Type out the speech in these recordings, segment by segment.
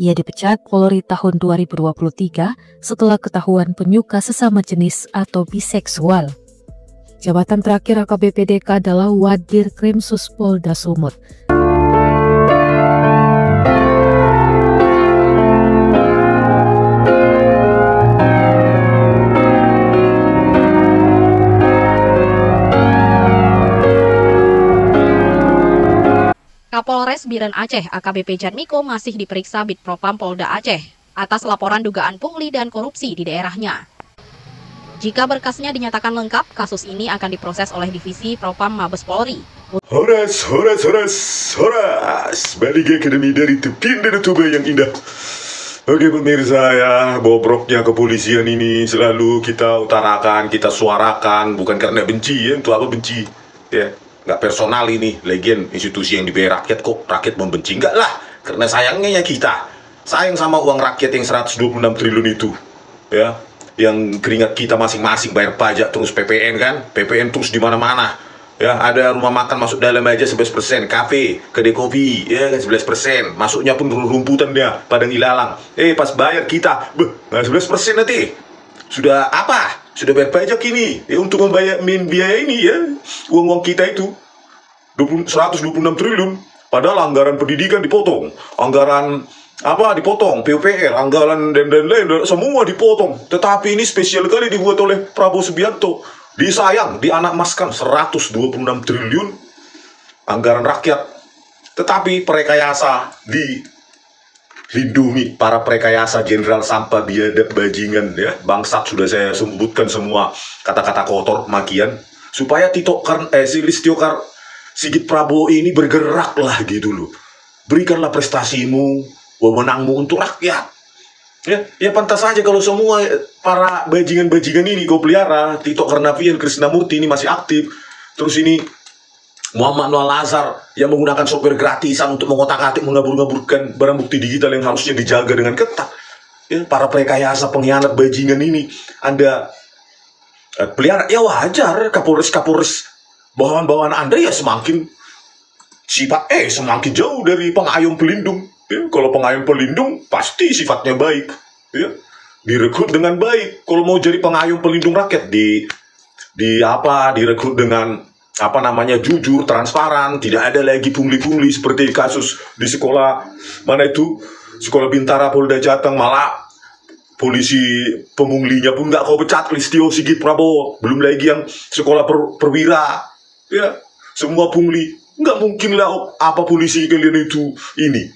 Ia dipecat Polri tahun 2023 setelah ketahuan penyuka sesama jenis atau biseksual. Jabatan terakhir AKBP DK adalah Wadir Krimsus Polda Sumut. Kapolres Biren Aceh AKBP Janmiko masih diperiksa Bitpropam Polda Aceh atas laporan dugaan pungli dan korupsi di daerahnya. Jika berkasnya dinyatakan lengkap, kasus ini akan diproses oleh Divisi Propam Mabes Polri. Horas, balik akademi dari tepian dan Toba yang indah. Oke pemirsa ya, bobroknya kepolisian ini selalu kita utarakan, kita suarakan, bukan karena benci ya, untuk apa benci ya. Nggak personal ini, legend institusi yang diberi rakyat kok rakyat membenci, enggak lah, karena sayangnya ya kita sayang sama uang rakyat yang 126 triliun itu ya, yang keringat kita masing-masing bayar pajak terus PPN kan, PPN terus di mana-mana ya, ada rumah makan masuk dalam aja 11%, kafe, kedai kopi ya kan 11%, masuknya pun rumputan dia, Padang Ilalang, pas bayar kita, 11% nanti sudah apa? Sudah bayar pajak ini ya, untuk membayar biaya ini ya, uang-uang kita itu 126 triliun, padahal anggaran pendidikan dipotong, anggaran apa dipotong, PUPR, anggaran dan lain-lain semua dipotong. Tetapi ini spesial kali dibuat oleh Prabowo Subianto, disayang, dianakmaskan 126 triliun anggaran rakyat. Tetapi perekayasa dilindungi, para perekayasa jenderal sampah biadab bajingan ya, bangsat, sudah saya sebutkan semua kata-kata kotor makian supaya Sigit Prabowo ini bergeraklah gitu loh. Berikanlah prestasimu, wewenangmu untuk rakyat. Ya pantas saja kalau semua para bajingan-bajingan ini kau pelihara. Tito Karnavian, Krishnamurti ini masih aktif. Terus ini Muhammad Noah Lazar yang menggunakan software gratisan untuk mengotak-atik, mengabur-ngaburkan barang bukti digital yang harusnya dijaga dengan ketat. Ya, para perekayasa pengkhianat bajingan ini Anda pelihara, ya wajar. Kapolres bawahan Anda ya semakin semakin jauh dari pengayom pelindung. Ya, kalau pengayom pelindung pasti sifatnya baik. Ya, direkrut dengan baik. Kalau mau jadi pengayom pelindung rakyat direkrut dengan jujur, transparan, tidak ada lagi pungli-pungli seperti kasus di sekolah sekolah Bintara Polda Jateng, malah polisi pemunglinya pun nggak kau pecat, Listio Sigit Prabowo, belum lagi yang sekolah perwira ya, semua pungli. Nggak mungkin lah apa polisi kalian itu ini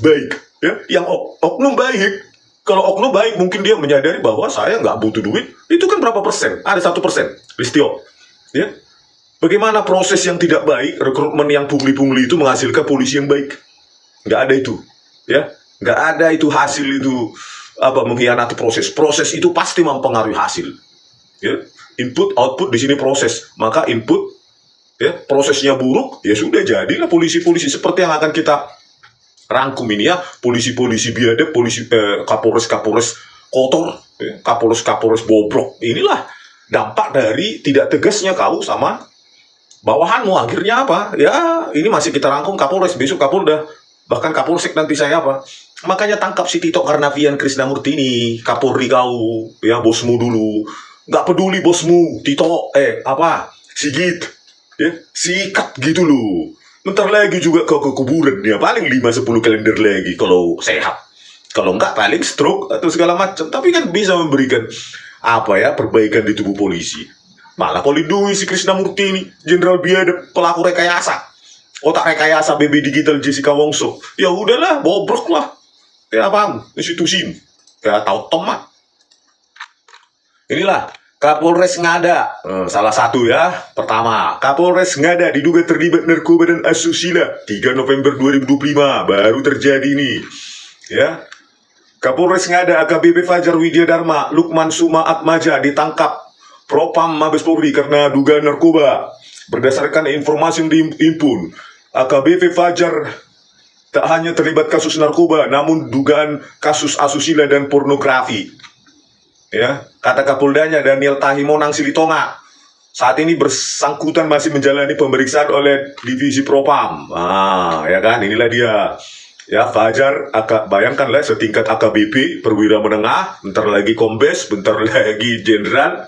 baik ya, yang oknum baik. Kalau oknum baik mungkin dia menyadari bahwa saya nggak butuh duit, itu kan berapa persen, ada 1%, Listio ya. Bagaimana proses yang tidak baik, rekrutmen yang pungli-pungli itu menghasilkan polisi yang baik? Nggak ada itu, ya. Nggak ada itu hasil itu mengkhianati proses. Proses itu pasti mempengaruhi hasil. Ya. Input, output di sini proses. Maka input, ya, prosesnya buruk, ya sudah jadilah polisi-polisi seperti yang akan kita rangkum ini ya. Polisi-polisi biadab, kapolres-kapolres kotor, ya, kapolres-kapolres bobrok. Inilah dampak dari tidak tegasnya kau sama bawahanmu. Akhirnya apa? Ya, ini masih kita rangkum Kapolres, besok Kapolda, bahkan Kapolsek nanti saya apa. Makanya tangkap si Tito Karnavian Krishnamurti ini, Kapolri kau, ya bosmu dulu. Nggak peduli bosmu, Tito, Sigit, ya, sikat gitu loh. Bentar lagi juga kau ke kuburan, ya paling 5-10 kalender lagi kalau sehat. Kalau nggak paling stroke atau segala macam. Tapi kan bisa memberikan perbaikan di tubuh polisi. Malah kau lindungi si Krishnamurti ini, jenderal biadab, pelaku rekayasa, otak rekayasa BB Digital Jessica Wongso. Ya udahlah, bobrok lah. Ya apaan, institusi ini. Ya tahu tomat. Inilah Kapolres Ngada, salah satu ya. Pertama, Kapolres Ngada diduga terlibat narkoba dan asusila. 3 November 2025, baru terjadi ini. Ya, Kapolres Ngada AKBP Fajar Widyadharma Lukman Suma Atmaja ditangkap Propam Mabes Polri karena dugaan narkoba. Berdasarkan informasi yang dihimpun, AKBP Fajar tak hanya terlibat kasus narkoba, namun dugaan kasus asusila dan pornografi. Ya, kata Kapoldanya Daniel Tahimonang Silitonga, saat ini bersangkutan masih menjalani pemeriksaan oleh Divisi Propam. Ya kan, inilah dia. Ya, Fajar, bayangkanlah setingkat AKBP, perwira menengah, bentar lagi kombes, bentar lagi jenderal.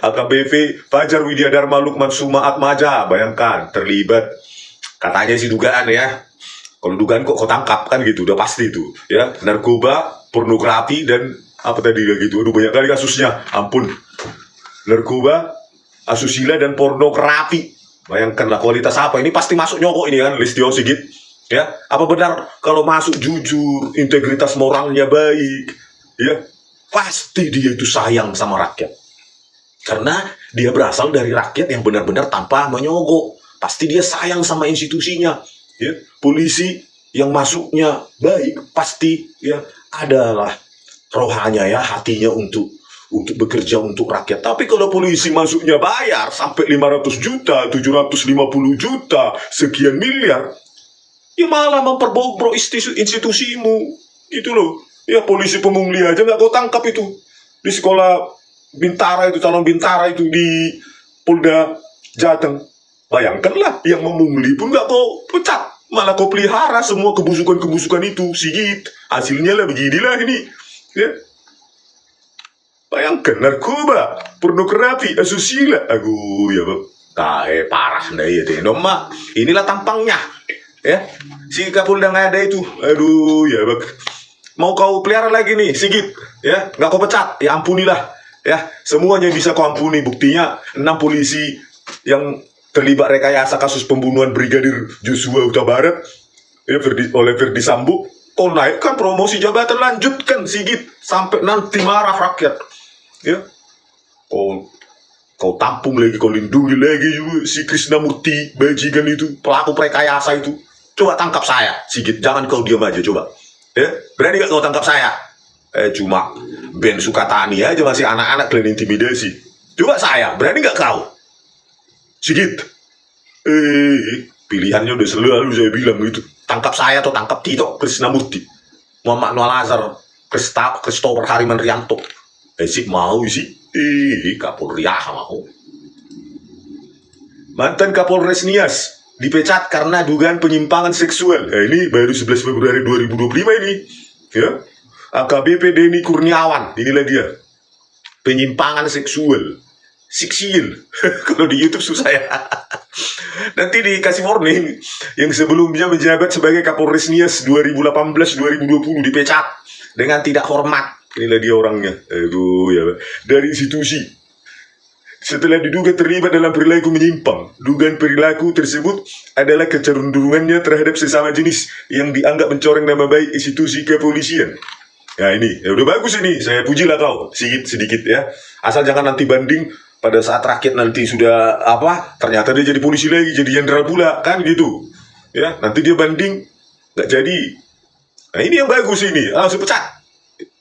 AKBP Fajar Widyadharma Lukman Suma Atmaja, bayangkan, terlibat. Katanya sih dugaan ya. Kalau dugaan kok tangkap kan gitu, udah pasti itu. Ya, narkoba, pornografi, dan apa tadi gitu. Aduh, banyak kali kasusnya, ampun. Narkoba, asusila, dan pornografi. Bayangkanlah kualitas apa, ini pasti masuk nyokok ini kan, Listio Sigit. Ya, apa benar kalau masuk jujur, integritas moralnya baik, ya pasti dia itu sayang sama rakyat. Karena dia berasal dari rakyat yang benar-benar tanpa menyogok. Pasti dia sayang sama institusinya. Ya, polisi yang masuknya baik pasti ya adalah rohanya ya, hatinya untuk bekerja untuk rakyat. Tapi kalau polisi masuknya bayar sampai 500 juta, 750 juta, sekian miliar, ya malah memperbobrok institusimu, gitu loh. Ya polisi pemungli aja nggak kau tangkap itu di sekolah Bintara itu, calon Bintara itu di Polda Jateng. Bayangkanlah, yang memungli pun nggak kau pecat, malah kau pelihara semua kebusukan-kebusukan itu, Sigit. Hasilnya lah beginilah ini. Ya. Bayangkan narkoba, pornografi, asusila, aduh ya bang, parah dah ya deh. Nomah, inilah tampangnya. Ya, si Kapolda nggak ada itu, aduh ya bang. Mau kau pelihara lagi nih, Sigit, ya, nggak kau pecat, ya ampunilah, ya, semuanya bisa kau ampuni. Buktinya 6 polisi yang terlibat rekayasa kasus pembunuhan Brigadir Joshua Huta Barat, ya, oleh Verdi Sambo, kau naikkan promosi jabatan, lanjutkan Sigit, sampai nanti marah rakyat, ya, kau tampung lagi, kau lindungi lagi juga si Krisnamurti, bajingan itu, pelaku rekayasa itu. Coba tangkap saya, Sigit. Jangan kau diam aja, coba. Ya, berani gak kau tangkap saya? Cuma Ben Sukatani aja masih anak-anak kalian intimidasi. Coba saya, berani gak kau? Sigit. Pilihannya udah selalu saya bilang gitu. Tangkap saya atau tangkap Tito Krisnamurti, Muhammad Noah Lazar, Christopher Hariman Rianto. Sih mau sih. Kapolri mau. Mantan Kapolres Nias dipecat karena dugaan penyimpangan seksual. Ini baru 11 Februari 2025 ini. Ya. AKBP Denny Kurniawan, inilah dia. Penyimpangan seksual. Siksil. Kalau di YouTube susah ya. Nanti dikasih warning. Yang sebelumnya menjabat sebagai Kapolres Nias 2018-2020 dipecat dengan tidak hormat. Inilah dia orangnya. Aduh ya. Dari institusi. Setelah diduga terlibat dalam perilaku menyimpang, dugaan perilaku tersebut adalah kecenderungannya terhadap sesama jenis yang dianggap mencoreng nama baik institusi kepolisian. Nah ini, ya udah bagus ini, saya pujilah kau, sedikit ya. Asal jangan nanti banding pada saat rakyat nanti sudah ternyata dia jadi polisi lagi, jadi jenderal pula, kan gitu. Ya, nanti dia banding, nggak jadi. Nah ini yang bagus ini, langsung pecat.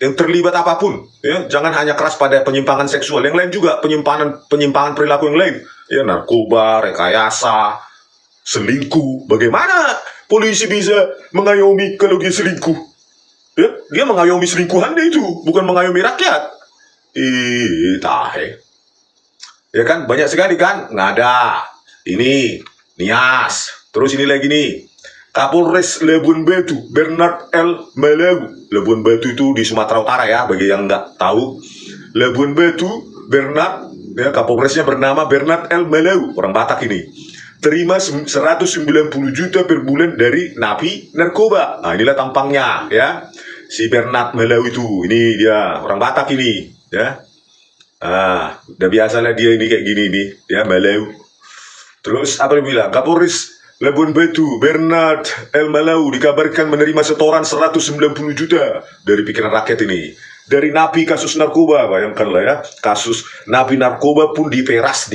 Yang terlibat apapun, ya, jangan hanya keras pada penyimpangan seksual, yang lain juga penyimpangan perilaku yang lain, ya, narkoba, rekayasa, selingkuh. Bagaimana polisi bisa mengayomi kalau dia selingkuh? Ya, dia mengayomi selingkuhannya itu, bukan mengayomi rakyat. Tahe. Ya kan, banyak sekali kan, ngada. Ini Nias, terus ini lagi nih. Kapolres Labuan Batu, Bernard L. Malawu. Labuan Batu itu di Sumatera Utara ya, bagi yang nggak tahu. Labuan Batu, Bernard, ya, Kapolresnya bernama Bernard L. Malawu, orang Batak ini. Terima 190 juta per bulan dari napi narkoba. Nah inilah tampangnya ya. Si Bernard Malawu itu, ini dia, orang Batak ini. Ya. Udah biasalah dia ini kayak gini nih, ya, Malawu. Terus apa dia bilang? Kapolres Labuan Batu, Bernard L. Malawu dikabarkan menerima setoran 190 juta dari pikiran rakyat ini. Dari napi kasus narkoba, bayangkanlah ya. Kasus napi narkoba pun diperas.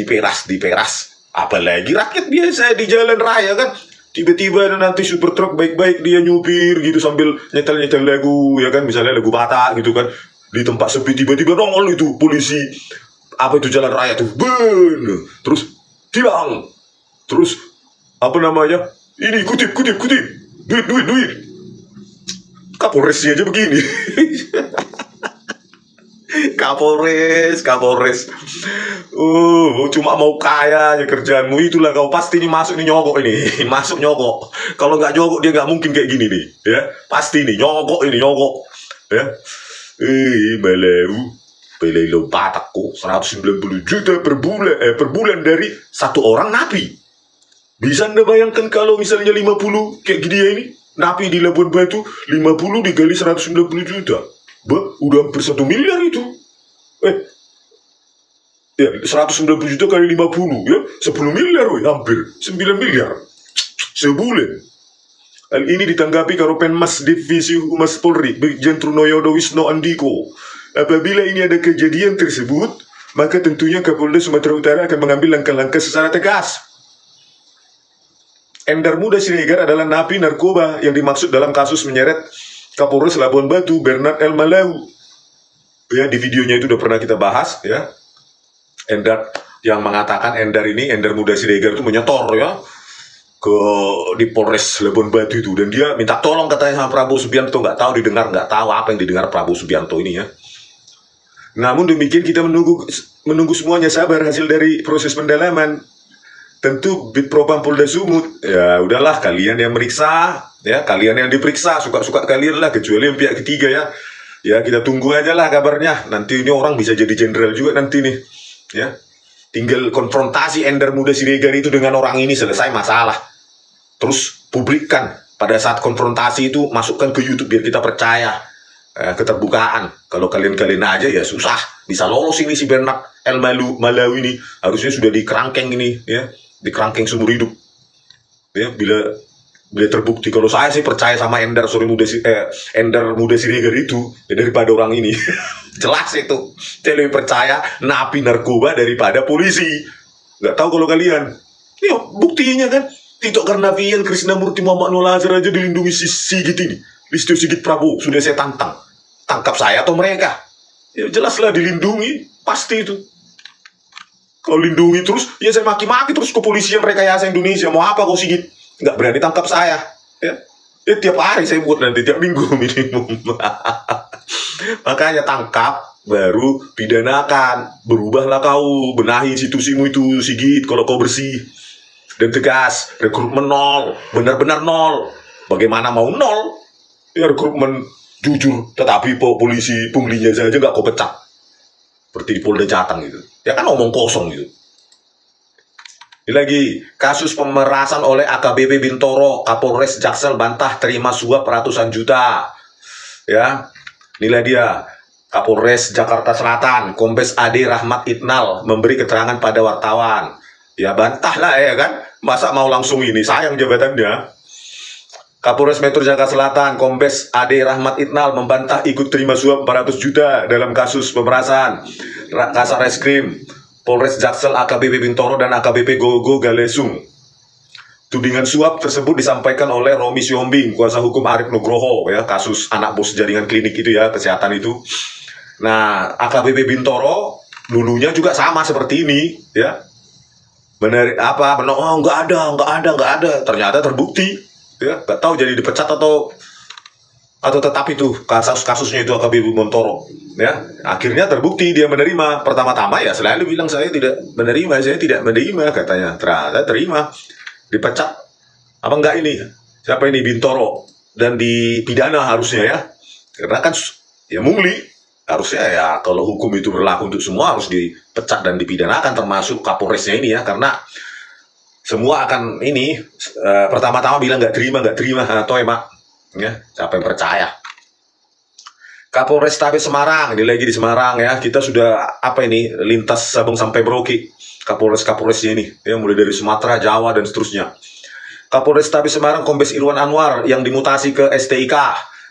Apalagi rakyat biasa di jalan raya kan. Tiba-tiba nanti super truk baik-baik dia nyupir gitu sambil nyetel-nyetel lagu, ya kan. Misalnya lagu Batak gitu kan. Di tempat sepi tiba-tiba nongol itu polisi. Apa itu jalan raya tuh. Terus tilang. Terus apa namanya? Ini kutip. Duit. Kapolresnya aja begini. Kapolres. Cuma mau kaya aja kerjaanmu, itulah kau pasti nih masuk nih nyogok ini. Masuk nyogok. Kalau nggak nyogok dia nggak mungkin kayak gini nih, ya. Pasti nih nyogok ya. Belai lompat aku 190 juta per bulan dari satu orang napi. Bisa Anda bayangkan kalau misalnya 50 kayak gini ya ini, napi di Labuan Batu 50 dikali 190 juta. Udah hampir 1 miliar itu. Ya 190 juta kali 50 ya 10 miliar, hampir 9 miliar sebulan. Hal ini ditanggapi Karopenmas Divisi Humas Polri Brigjen Trunoyono Wisno Andiko. Apabila ini ada kejadian tersebut, maka tentunya Kapolda Sumatera Utara akan mengambil langkah-langkah secara tegas. Endar Muda Siregar adalah napi narkoba yang dimaksud dalam kasus menyeret Kapolres Labuan Batu Bernard L. Malau. Ya, di videonya itu udah pernah kita bahas ya. Endar yang mengatakan Endar Muda Siregar itu menyetor ya di Polres Labuan Batu itu, dan dia minta tolong katanya sama Prabowo Subianto. Nggak tahu apa yang didengar Prabowo Subianto ini ya. Namun demikian kita menunggu semuanya, sabar hasil dari proses pendalaman. Tentu Bid Propam Polda Sumut, ya udahlah kalian yang meriksa, ya kalian yang diperiksa, suka-suka kalian lah, kecuali yang pihak ketiga ya. Ya kita tunggu aja lah kabarnya. Nanti ini orang bisa jadi jenderal juga nanti nih, ya. Tinggal konfrontasi Endar Muda Siregar itu dengan orang ini, selesai masalah. Terus publikkan pada saat konfrontasi itu, masukkan ke YouTube biar kita percaya. Keterbukaan. Kalau kalian aja ya susah bisa lolos ini si Bernard L. Malau ini, harusnya sudah dikerangkeng ini ya, dikerangkeng seumur hidup ya, bila terbukti. Kalau saya sih percaya sama Endar Muda Siregar itu ya, daripada orang ini. Jelas itu, saya lebih percaya napi narkoba daripada polisi. Nggak tahu kalau kalian. Ini buktinya kan, Tito Karnavian, Krisnamurti, Muhammad Nur Azhar aja dilindungi si Sigit ini. Listio Sigit Prabowo, sudah saya tangkap saya atau mereka. Ya jelaslah dilindungi, pasti itu. Kalau lindungi terus, ya saya maki-maki terus kepolisian rekayasa Indonesia. Mau apa kau Sigit? Nggak berani tangkap saya. Ya tiap hari saya buat nanti, tiap minggu minimum. Makanya tangkap, baru pidanakan. Berubahlah kau, benahi institusimu itu Sigit, kalau kau bersih. Dan tegas, rekrutmen nol, benar-benar nol. Bagaimana mau nol? Ya rekrutmen jujur, tetapi polisi punglinya saja nggak kau pecat. Seperti di Polda Jateng gitu. Ya kan omong kosong gitu. Ini lagi, kasus pemerasan oleh AKBP Bintoro, Kapolres Jaksel bantah terima suap ratusan juta. Ya, inilah dia. Kapolres Jakarta Selatan, Kombes Ade Rahmat Itnal, memberi keterangan pada wartawan. Ya bantahlah ya kan, masa mau langsung ini, sayang jabatannya. Kapolres Metro Jakarta Selatan, Kombes Ade Rahmat Itnal membantah ikut terima suap 400 juta dalam kasus pemerasan Kasareskrim Polres Jaksel AKBP Bintoro dan AKBP Gogo Galesung. Tudingan suap tersebut disampaikan oleh Romi Siombing, kuasa hukum Arif Nugroho ya, kasus anak bos jaringan klinik itu ya, kesehatan itu. Nah, AKBP Bintoro dulunya juga sama seperti ini ya. Benar apa? Benar, oh, nggak ada. Ternyata terbukti. Ya, nggak tahu jadi dipecat atau tetap itu kasusnya itu AKBP Bintoro ya. Akhirnya terbukti dia menerima. Pertama-tama ya selalu bilang saya tidak menerima katanya. Ternyata terima, dipecat apa enggak ini? Siapa ini Bintoro, dan dipidana harusnya ya. Karena kan ya mungli, harusnya ya kalau hukum itu berlaku untuk semua harus dipecat dan dipidanakan, termasuk Kapolresnya ini ya, karena semua akan ini pertama-tama bilang nggak terima atau emak ya, siapa yang percaya. Kapolres Tabes Semarang, ini lagi di Semarang ya, kita sudah lintas Sabang sampai Merauke. Kapolresnya ini ya, mulai dari Sumatera, Jawa dan seterusnya. Kapolres Tabes Semarang Kombes Irwan Anwar yang dimutasi ke STIK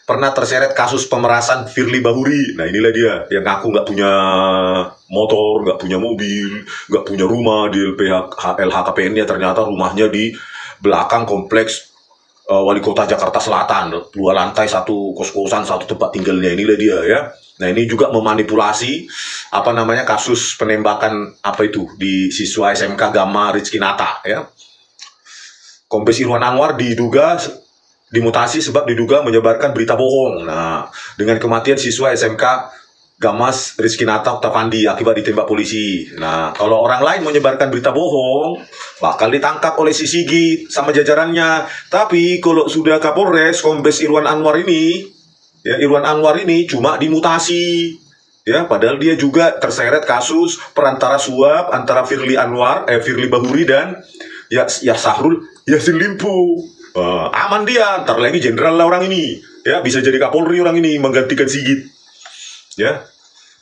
pernah terseret kasus pemerasan Firly Bahuri. Nah inilah dia yang ngaku nggak punya motor, nggak punya mobil, nggak punya rumah di LHKPN-nya. Ternyata rumahnya di belakang kompleks Wali Kota Jakarta Selatan, 2 lantai, 1 kos-kosan, 1 tempat tinggalnya. Inilah dia ya. Nah ini juga memanipulasi kasus penembakan di siswa SMK Gama Rizky Nata ya. Kombes Irwan Anwar dimutasi sebab diduga menyebarkan berita bohong. Nah, dengan kematian siswa SMK Gamas Rizky Nata Oktavandi akibat ditembak polisi. Nah, kalau orang lain menyebarkan berita bohong, bakal ditangkap oleh si Sigit sama jajarannya. Tapi kalau sudah Kapolres Kombes Irwan Anwar ini, ya Irwan Anwar ini cuma dimutasi. Ya, padahal dia juga terseret kasus perantara suap antara Firly Bahuri dan ya Sahrul Yassin Limpo. Aman dia, ntar lagi jenderal lah orang ini. Ya, bisa jadi Kapolri orang ini menggantikan Sigit. Ya,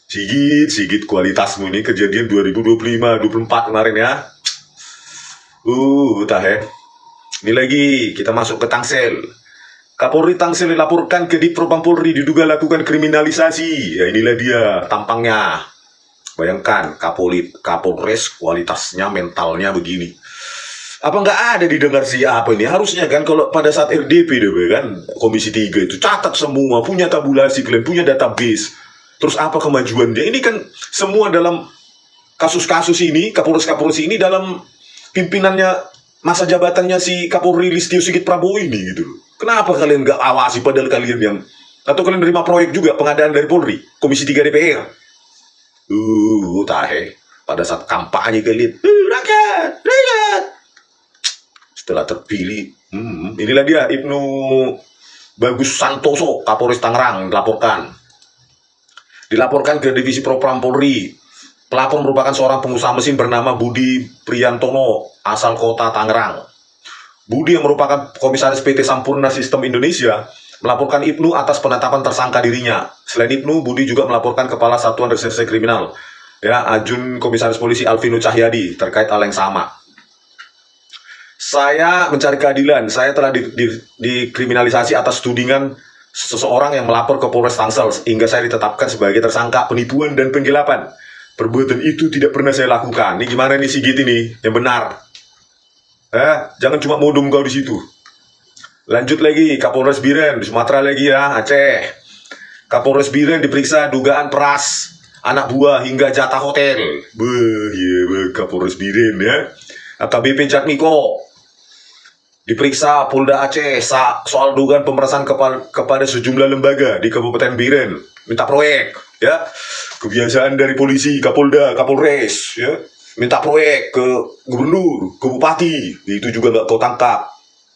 Sigit kualitasmu ini kejadian 2025-24 kemarin ya. Ini lagi kita masuk ke Tangsel. Kapolri Tangsel dilaporkan ke Ditpropam Polri diduga lakukan kriminalisasi. Ya inilah dia tampangnya. Bayangkan Kapolres kualitasnya mentalnya begini. Apa nggak ada didengar siapa ini? Harusnya kan kalau pada saat RDP kan Komisi 3 itu catat semua, punya tabulasi, kalian punya database. Terus apa kemajuannya? Ini kan semua dalam kasus-kasus ini, Kapolres ini dalam pimpinannya masa jabatannya si Kapolri Listio Sigit Prabowo ini gitu. Kenapa kalian nggak awasi padahal kalian yang atau kalian nerima proyek juga pengadaan dari Polri, Komisi 3 DPR. Pada saat kampanye kalian, rakyat. Setelah terpilih, inilah dia Ibnu Bagus Santoso, Kapolres Tangerang dilaporkan ke Divisi Propam Polri. Pelapor merupakan seorang pengusaha mesin bernama Budi Priyantono, asal kota Tangerang. Budi yang merupakan komisaris PT Sampurna Sistem Indonesia melaporkan Ibnu atas penetapan tersangka dirinya. Selain Ibnu, Budi juga melaporkan Kepala Satuan Reserse Kriminal, ya Ajun Komisaris Polisi Alvino Cahyadi terkait hal yang sama. Saya mencari keadilan. Saya telah dikriminalisasi atas tudingan seseorang yang melapor ke Polres Tangsel hingga saya ditetapkan sebagai tersangka penipuan dan penggelapan. Perbuatan itu tidak pernah saya lakukan. Ini gimana nih Sigit ini? Yang benar. Jangan cuma modum kau di situ. Lanjut lagi, Kapolres Biren di Sumatera lagi ya, Aceh. Kapolres Biren diperiksa dugaan peras anak buah hingga jatah hotel. Kapolres Biren ya. AKBP Jatmiko diperiksa Polda Aceh soal dugaan pemerasan kepada sejumlah lembaga di Kabupaten Biren. Minta proyek, ya. Kebiasaan dari polisi, Kapolda, Kapolres, ya. Minta proyek ke gubernur, ke bupati. Itu juga nggak kau tangkap.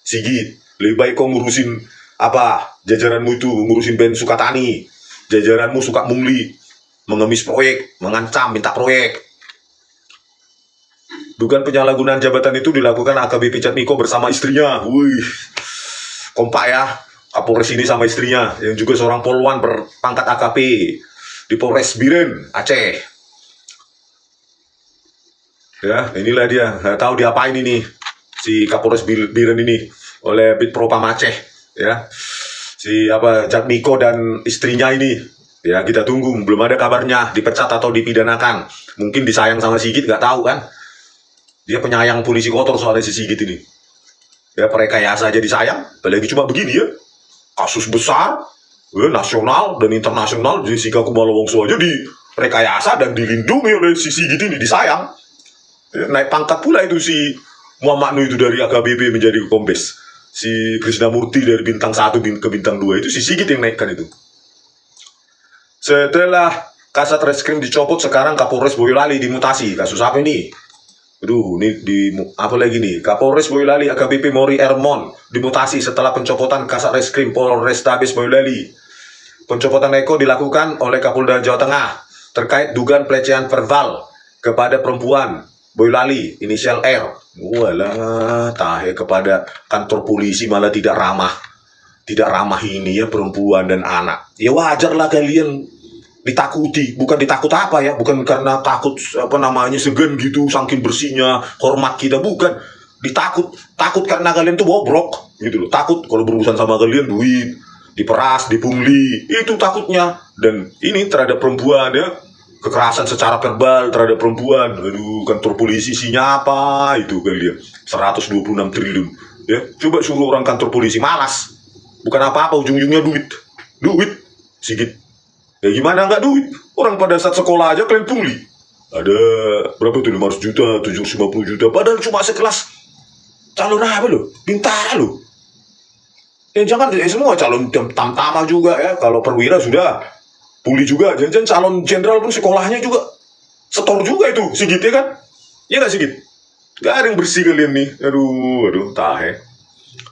Sigit, lebih baik kau ngurusin apa? Jajaranmu itu, ngurusin Ben Sukatani. Jajaranmu suka mungli, mengemis proyek, mengancam, minta proyek. Dugaan penyalahgunaan jabatan itu dilakukan AKBP Jatmiko bersama istrinya. Kompak ya, Kapolres ini sama istrinya, yang juga seorang polwan berpangkat AKP di Polres Biren, Aceh. Ya, inilah dia. Nggak tahu diapain ini si Kapolres Biren ini oleh Bitpropam Aceh, ya. Si Jatmiko dan istrinya ini. Ya, kita tunggu. Belum ada kabarnya dipecat atau dipidanakan. Mungkin disayang sama Sigit, nggak tahu kan. Dia penyayang polisi kotor soalnya si Sigit ini. Ya, perekayasa aja disayang. Apalagi cuma begini ya. Kasus besar, nasional dan internasional. Jessica Kumala Wongso aja direkayasa dan dilindungi oleh si Sigit ini, disayang. Ya, naik pangkat pula itu si Muhammad Nuh itu dari AKBP menjadi kombes. Si Krisnamurti dari bintang 1 ke bintang 2 itu si Sigit yang naikkan itu. Setelah Kasat Reskrim dicopot, sekarang Kapolres Boyolali dimutasi. Kasus apa ini? Ini apa lagi nih? Kapolres Boyolali AKBP Mori Ermon dimutasi setelah pencopotan Kasat Reskrim Polrestabes Boyolali. Pencopotan Eko dilakukan oleh Kapolda Jawa Tengah terkait dugaan pelecehan verbal kepada perempuan Boyolali inisial R. Kepada kantor polisi malah tidak ramah ini ya, perempuan dan anak. Ya wajarlah kalian ditakuti, bukan ditakut apa ya, bukan karena takut segan gitu saking bersihnya hormat kita, bukan takut karena kalian tuh bobrok gitu loh. Takut kalau berurusan sama kalian duit diperas, dipungli, itu takutnya. Dan ini terhadap perempuan ya, kekerasan secara verbal terhadap perempuan. Kantor polisi isinya apa itu kalian 126 triliun ya. Coba suruh orang kantor polisi malas, bukan apa-apa, ujung-ujungnya duit Sigit. Ya gimana nggak duit? Orang pada saat sekolah aja kalian pungli. Ada berapa tuh, 500 juta, 750 juta. Padahal cuma sekelas calon apa loh? Bintara loh. Ya jangan semua calon tamtama juga ya. Kalau perwira sudah Puli juga, jangan-jangan calon jenderal pun sekolahnya juga setor juga itu, Sigit ya kan? Ya nggak Sigit? Gak ada yang bersih kalian nih. Aduh, tahe.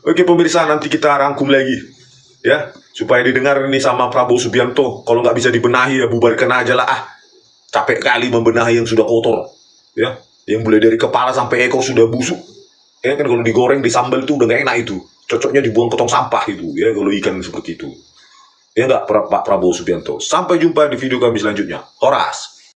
Oke pemirsa, nanti kita rangkum lagi ya, supaya didengar nih sama Prabowo Subianto. Kalau nggak bisa dibenahi ya bubarkan aja lah. Capek kali membenahi yang sudah kotor ya, yang mulai dari kepala sampai ekor sudah busuk. Ya kan, kalau digoreng, disambal tuh udah nggak enak itu. Cocoknya dibuang ke tong sampah itu ya, kalau ikan seperti itu. Ya nggak Pak Prabowo Subianto. Sampai jumpa di video kami selanjutnya. Horas.